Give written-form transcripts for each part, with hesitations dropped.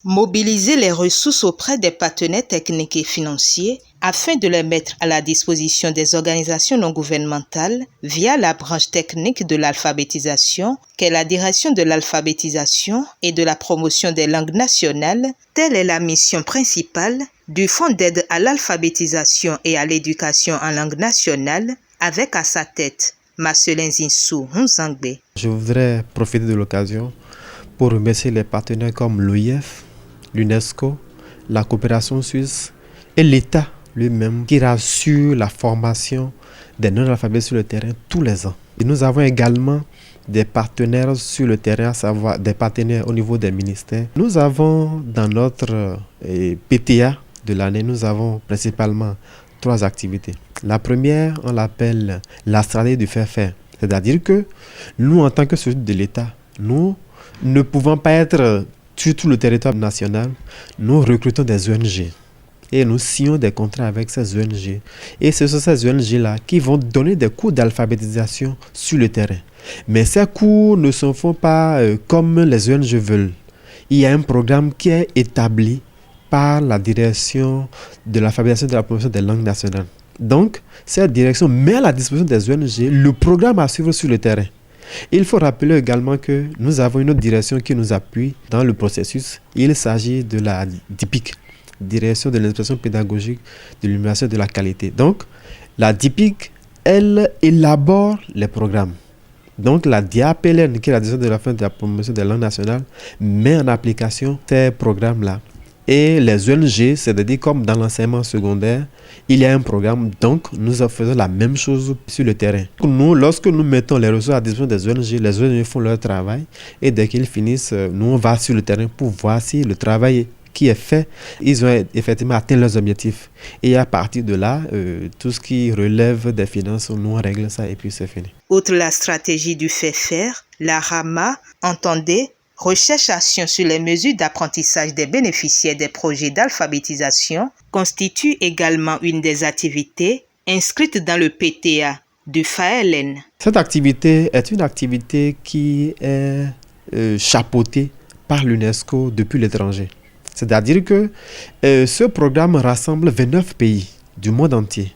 Mobiliser les ressources auprès des partenaires techniques et financiers afin de les mettre à la disposition des organisations non gouvernementales via la branche technique de l'alphabétisation, qu'est la direction de l'alphabétisation et de la promotion des langues nationales, telle est la mission principale du Fonds d'aide à l'alphabétisation et à l'éducation en langue nationale, avec à sa tête Marcelin Zinsou Nzangbe. Je voudrais profiter de l'occasion pour remercier les partenaires comme l'OIF, l'UNESCO, la coopération suisse et l'État lui-même qui rassure la formation des non-alphabètes sur le terrain tous les ans. Et nous avons également des partenaires sur le terrain, à savoir des partenaires au niveau des ministères. Nous avons dans notre PTA de l'année, nous avons principalement 3 activités. La première, on l'appelle la stratégie du faire-faire. C'est-à-dire que nous, en tant que société de l'État, nous ne pouvons pas être sur tout le territoire national. Nous recrutons des ONG et nous signons des contrats avec ces ONG. Et ce sont ces ONG-là qui vont donner des cours d'alphabétisation sur le terrain. Mais ces cours ne se font pas comme les ONG veulent. Il y a un programme qui est établi par la direction de l'alphabétisation et de la promotion des langues nationales. Donc, cette direction met à la disposition des ONG le programme à suivre sur le terrain. Il faut rappeler également que nous avons une autre direction qui nous appuie dans le processus. Il s'agit de la DIPIC, Direction de l'inspection pédagogique de l'illumination de la qualité. Donc, la DIPIC, elle élabore les programmes. Donc, la DIAPLN, qui est la direction de la promotion des langues nationales, met en application ces programmes-là. Et les ONG, c'est-à-dire comme dans l'enseignement secondaire, il y a un programme, donc nous faisons la même chose sur le terrain. Nous, lorsque nous mettons les ressources à disposition des ONG, les ONG font leur travail et dès qu'ils finissent, nous on va sur le terrain pour voir si le travail qui est fait, ils ont effectivement atteint leurs objectifs. Et à partir de là, tout ce qui relève des finances, nous on règle ça et puis c'est fini. Outre la stratégie du faire-faire, la RAMA entendait recherche-action sur les mesures d'apprentissage des bénéficiaires des projets d'alphabétisation constitue également une des activités inscrites dans le PTA du FALN. Cette activité est une activité qui est chapeautée par l'UNESCO depuis l'étranger. C'est-à-dire que ce programme rassemble 29 pays du monde entier.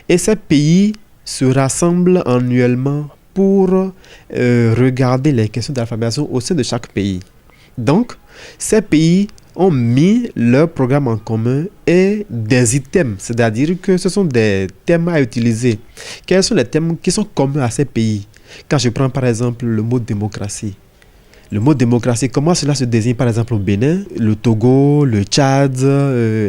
Et ces pays se rassemblent annuellement pour regarder les questions d'alphabétisation au sein de chaque pays. Donc, ces pays ont mis leur programme en commun et des items, c'est-à-dire que ce sont des thèmes à utiliser. Quels sont les thèmes qui sont communs à ces pays? Quand je prends par exemple le mot démocratie. Le mot démocratie, comment cela se désigne par exemple au Bénin, le Togo, le Tchad,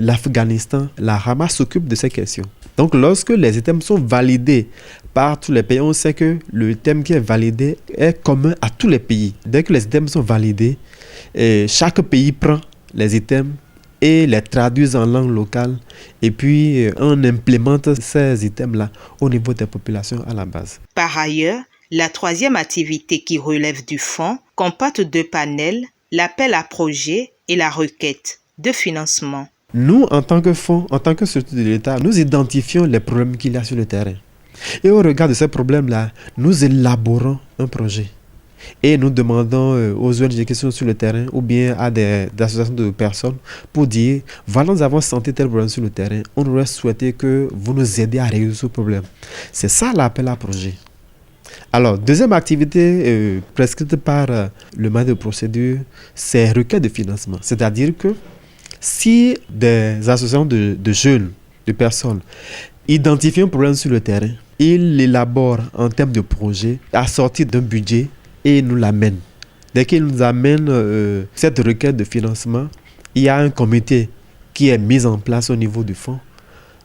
l'Afghanistan? La RAMA s'occupe de ces questions. Donc, lorsque les items sont validés par tous les pays, on sait que le thème qui est validé est commun à tous les pays. Dès que les items sont validés, chaque pays prend les items et les traduit en langue locale et puis on implémente ces items-là au niveau des populations à la base. Par ailleurs, la troisième activité qui relève du fonds comporte 2 panels, l'appel à projet et la requête de financement. Nous, en tant que fonds, en tant que structure de l'État, nous identifions les problèmes qu'il y a sur le terrain. Et au regard de ces problèmes-là, nous élaborons un projet. Et nous demandons aux ONG qui sont sur le terrain ou bien à des associations de personnes pour dire, voilà, nous avons senti tel problème sur le terrain. On aurait souhaité que vous nous aidiez à résoudre ce problème. C'est ça l'appel à projet. Alors, deuxième activité prescrite par le manuel de procédure, c'est requête de financement. C'est-à-dire que si des associations de jeunes, de personnes, identifient un problème sur le terrain, ils l'élaborent en termes de projet, assorti d'un budget et nous l'amènent. Dès qu'ils nous amènent cette requête de financement, il y a un comité qui est mis en place au niveau du fonds,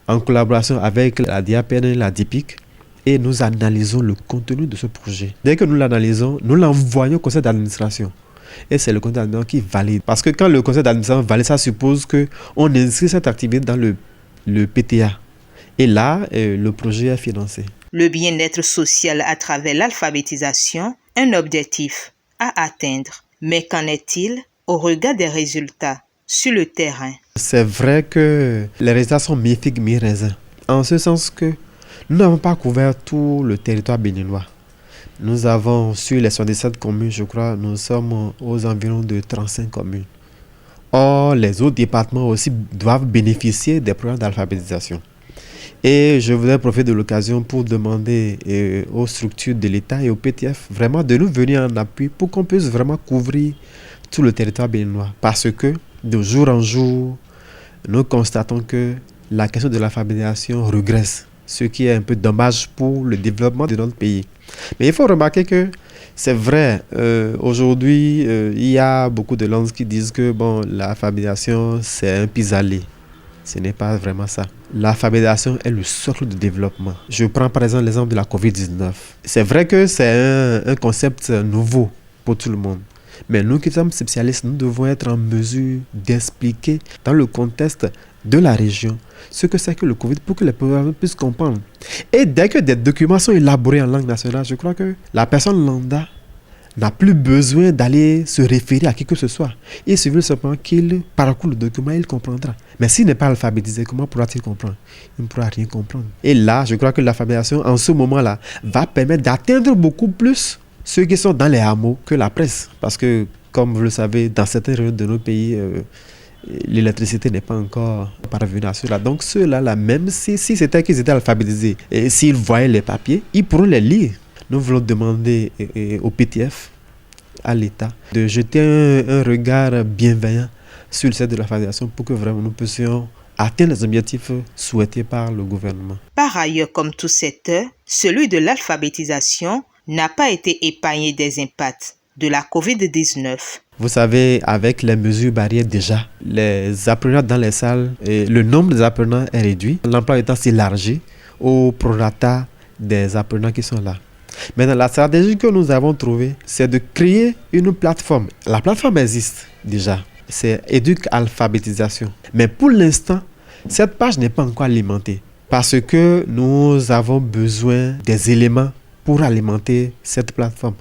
en collaboration avec la DIAPN et la DIPIC, et nous analysons le contenu de ce projet. Dès que nous l'analysons, nous l'envoyons au conseil d'administration. Et c'est le conseil d'administration qui valide. Parce que quand le conseil d'administration valide, ça suppose qu'on inscrit cette activité dans le PTA. Et là, le projet est financé. Le bien-être social à travers l'alphabétisation, un objectif à atteindre. Mais qu'en est-il au regard des résultats sur le terrain? C'est vrai que les résultats sont mi-figue, mi-raisin. En ce sens que nous n'avons pas couvert tout le territoire béninois. Nous avons, sur les 77 communes, je crois, nous sommes aux environs de 35 communes. Or, les autres départements aussi doivent bénéficier des programmes d'alphabétisation. Et je voudrais profiter de l'occasion pour demander aux structures de l'État et au PTF vraiment de nous venir en appui pour qu'on puisse vraiment couvrir tout le territoire béninois. Parce que de jour en jour, nous constatons que la question de l'alphabétisation régresse, ce qui est un peu dommage pour le développement de notre pays. Mais il faut remarquer que c'est vrai, aujourd'hui, il y a beaucoup de langues qui disent que l'alphabétisation, c'est un pis-aller. Ce n'est pas vraiment ça. L'alphabétisation est le socle de développement. Je prends par exemple l'exemple de la COVID-19. C'est vrai que c'est un concept nouveau pour tout le monde. Mais nous qui sommes spécialistes, nous devons être en mesure d'expliquer dans le contexte de la région ce que c'est que le Covid pour que les populations puissent comprendre. Et dès que des documents sont élaborés en langue nationale, je crois que la personne lambda n'a plus besoin d'aller se référer à qui que ce soit. Il suffit simplement qu'il parcourt le document et il comprendra. Mais s'il n'est pas alphabétisé, comment pourra-t-il comprendre? Il ne pourra rien comprendre. Et là, je crois que l'alphabétisation, en ce moment-là, va permettre d'atteindre beaucoup plus ceux qui sont dans les hameaux que la presse. Parce que, comme vous le savez, dans certaines régions de nos pays, l'électricité n'est pas encore parvenue à ceux-là. Donc ceux-là, même si c'était qu'ils étaient alphabétisés, et s'ils voyaient les papiers, ils pourront les lire. Nous voulons demander au PTF, à l'État, de jeter un regard bienveillant sur le secteur de l'alphabétisation pour que vraiment nous puissions atteindre les objectifs souhaités par le gouvernement. Par ailleurs, comme tout secteur, celui de l'alphabétisation n'a pas été épargné des impacts de la COVID-19. Vous savez, avec les mesures barrières déjà, les apprenants dans les salles, le nombre des apprenants est réduit. L'emploi étant s'élargit au prorata des apprenants qui sont là. Maintenant, la stratégie que nous avons trouvée, c'est de créer une plateforme. La plateforme existe déjà. C'est Éduc-Alphabétisation. Mais pour l'instant, cette page n'est pas encore alimentée. Parce que nous avons besoin des éléments pour alimenter cette plateforme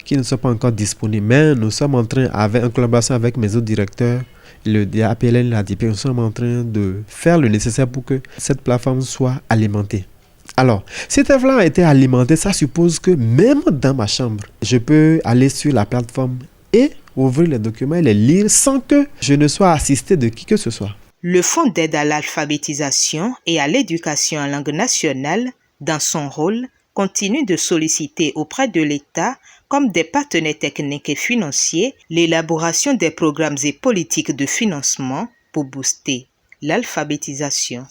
qui ne sont pas encore disponibles. Mais nous sommes en train, en collaboration avec mes autres directeurs, le APLN et l'ADP, nous sommes en train de faire le nécessaire pour que cette plateforme soit alimentée. Alors, si cette plateforme a été alimentée, ça suppose que même dans ma chambre, je peux aller sur la plateforme et ouvrir les documents et les lire sans que je ne sois assisté de qui que ce soit. Le Fonds d'aide à l'alphabétisation et à l'éducation en langue nationale, dans son rôle, continue de solliciter auprès de l'État, comme des partenaires techniques et financiers, l'élaboration des programmes et politiques de financement pour booster l'alphabétisation.